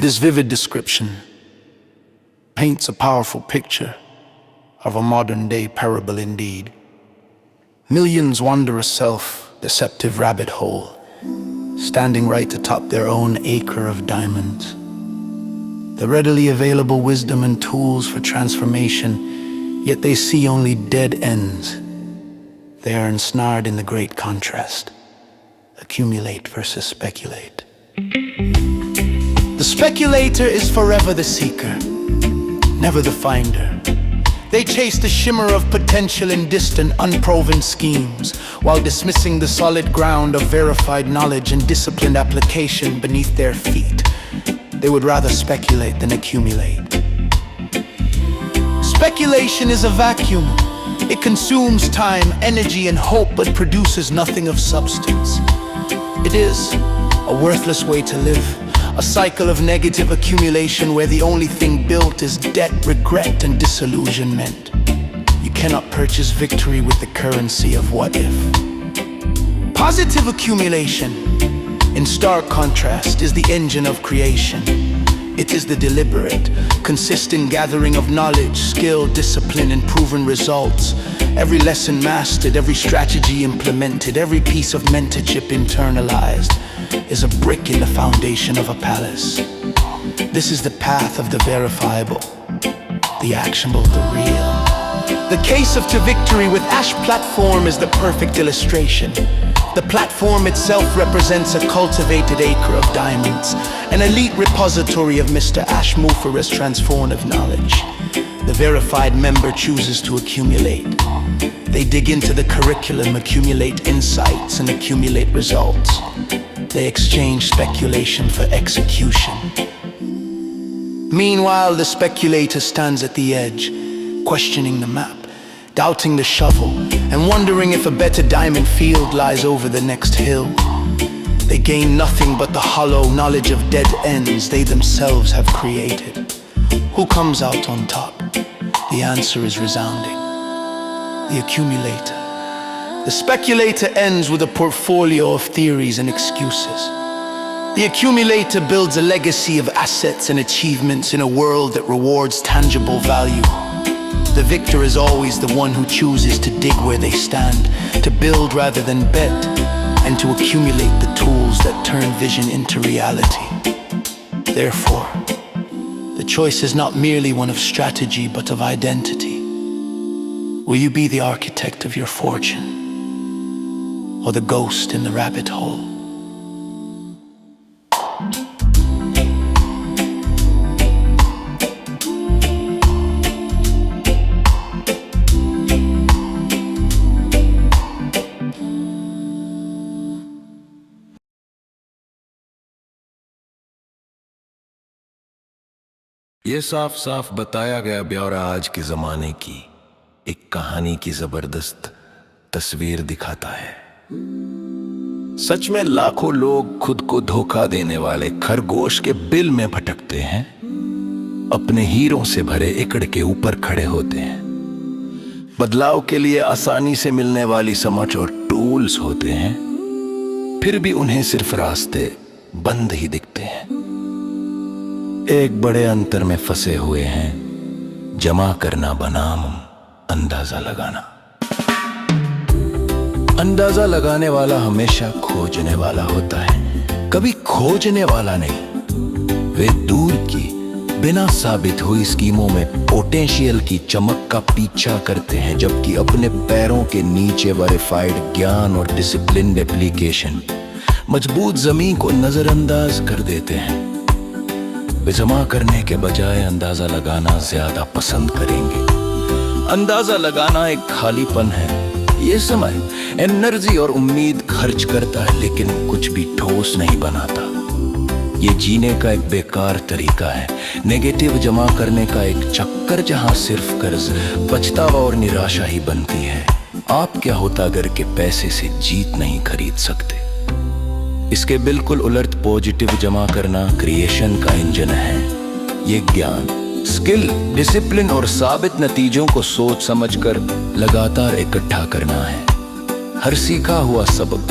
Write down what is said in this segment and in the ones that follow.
This vivid description paints a powerful picture of a modern-day parable indeed. Millions wander a self-deceptive rabbit hole, standing right atop their own acre of diamonds. The readily available wisdom and tools for transformation, yet they see only dead ends. They are ensnared in the great contrast: accumulate versus speculate. The speculator is forever the seeker, never the finder. They chase the shimmer of potential in distant, unproven schemes, while dismissing the solid ground of verified knowledge and disciplined application beneath their feet. They would rather speculate than accumulate. Speculation is a vacuum. It consumes time, energy, and hope, but produces nothing of substance. It is a worthless way to live, a cycle of negative accumulation where the only thing built is debt, regret, and disillusionment. You cannot purchase victory with the currency of what if. Positive accumulation, in stark contrast, is the engine of creation. It is the deliberate, consistent gathering of knowledge, skill, discipline, and proven results. Every lesson mastered, every strategy implemented, every piece of mentorship internalized is a brick in the foundation of a palace. This is the path of the verifiable, the actionable, the real. The case of to victory with Ash Platform is the perfect illustration. The platform itself represents a cultivated acre of diamonds, an elite repository of Mr. Ash Mufareh's transformative knowledge. The verified member chooses to accumulate. They dig into the curriculum, accumulate insights, and accumulate results. They exchange speculation for execution. Meanwhile, the speculator stands at the edge, questioning the map, doubting the shovel, and wondering if a better diamond field lies over the next hill. They gain nothing but the hollow knowledge of dead ends they themselves have created. Who comes out on top? The answer is resounding: the accumulator. The speculator ends with a portfolio of theories and excuses. The accumulator builds a legacy of assets and achievements in a world that rewards tangible value. The victor is always the one who chooses to dig where they stand, to build rather than bet, and to accumulate the tools that turn vision into reality. Therefore, the choice is not merely one of strategy, but of identity. Will you be the architect of your fortune, or the ghost in the rabbit hole? ये साफ साफ बताया गया ब्यौरा आज के जमाने की एक कहानी की जबरदस्त तस्वीर दिखाता है। सच में लाखों लोग खुद को धोखा देने वाले खरगोश के बिल में भटकते हैं, अपने हीरों से भरे एकड़ के ऊपर खड़े होते हैं। बदलाव के लिए आसानी से मिलने वाली समझ और टूल्स होते हैं, फिर भी उन्हें सिर्फ रास्ते बंद ही दिखते हैं। एक बड़े अंतर में फंसे हुए हैं, जमा करना बनाम अंदाजा लगाना। अंदाजा लगाने वाला हमेशा खोजने वाला होता है, कभी खोजने वाला नहीं। वे दूर की बिना साबित हुई स्कीमों में पोटेंशियल की चमक का पीछा करते हैं, जबकि अपने पैरों के नीचे वेरिफाइड ज्ञान और डिसिप्लिन एप्लीकेशन मजबूत जमीन को नजरअंदाज कर देते हैं। वे जमा करने के बजाय अंदाजा लगाना ज्यादा पसंद करेंगे। अंदाजा लगाना एक खालीपन है। ये समय एनर्जी और उम्मीद खर्च करता है, लेकिन कुछ भी ठोस नहीं बनाता। ये जीने का एक बेकार तरीका है, नेगेटिव जमा करने का एक चक्कर, जहां सिर्फ कर्ज, पछतावा और निराशा ही बनती है। आप क्या होता अगर के पैसे से जीत नहीं खरीद सकते? इसके बिल्कुल उलट पॉजिटिव जमा करना क्रिएशन का इंजन है। ये ज्ञान, स्किल, डिसिप्लिन और साबित नतीजों को सोच समझकर लगातार इकट्ठा करना है। हर सीखा हुआ सबक,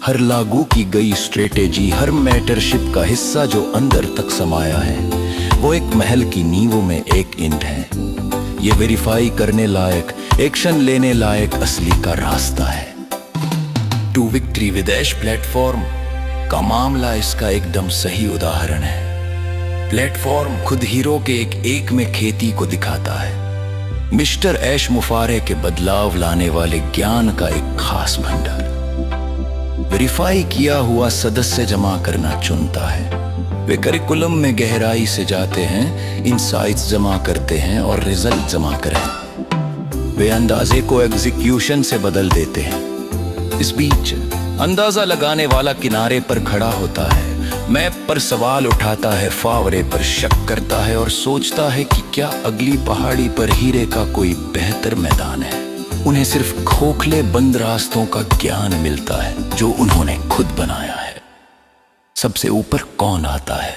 हर लागू की गई स्ट्रेटेजी, हर मैटरशिप का हिस्सा जो अंदर तक समाया है, वो एक महल की नींवों में एक इंट है। ये वेरीफाई करने लायक, एक्शन लेने लायक असली का रास्ता है। To victory with ash platform का मामला इसका एकदम सही उदाहरण है। प्लेटफॉर्म खुद हीरो के एक में खेती को दिखाता है। मिस्टर ऐश मुफारे के बदलाव लाने वाले ज्ञान का एक खास भंडार। वेरीफाई किया हुआ सदस्य जमा करना चुनता है। वे करिकुलम में गहराई से जाते हैं, इनसाइट्स जमा करते हैं और रिजल्ट जमा करें। वे अंदाजे को एग्जीक्यूशन से बदल देते हैं। इस बीच अंदाजा लगाने वाला किनारे पर खड़ा होता है, मैप पर सवाल उठाता है, फावरे पर शक करता है और सोचता है कि क्या अगली पहाड़ी पर हीरे का कोई बेहतर मैदान है। उन्हें सिर्फ खोखले बंद रास्तों का ज्ञान मिलता है जो उन्होंने खुद बनाया है। सबसे ऊपर कौन आता है?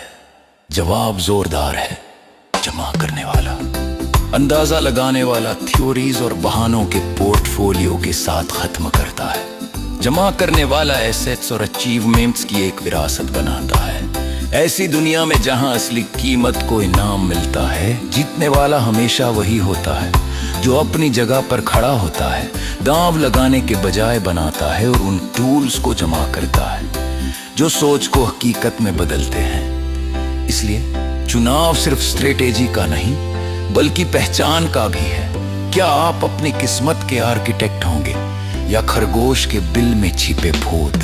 जवाब जोरदार है, जमा करने वाला। अंदाजा लगाने वाला थ्योरीज और बहानों के पोर्टफोलियो के साथ खत्म करता है। जमा करने वाला एसेट्स और अचीवमेंट्स की एक विरासत बनाता है। ऐसी दुनिया में जहां असली कीमत को इनाम मिलता है, जीतने वाला हमेशा वही होता है जो अपनी जगह पर खड़ा होता है, दांव लगाने के बजाय बनाता है और उन टूल्स को जमा करता है जो सोच को हकीकत में बदलते हैं। इसलिए चुनाव सिर्फ स्ट्रेटेजी का नहीं बल्कि पहचान का भी है। क्या आप अपनी किस्मत के आर्किटेक्ट होंगे या खरगोश के बिल में छिपे भूत?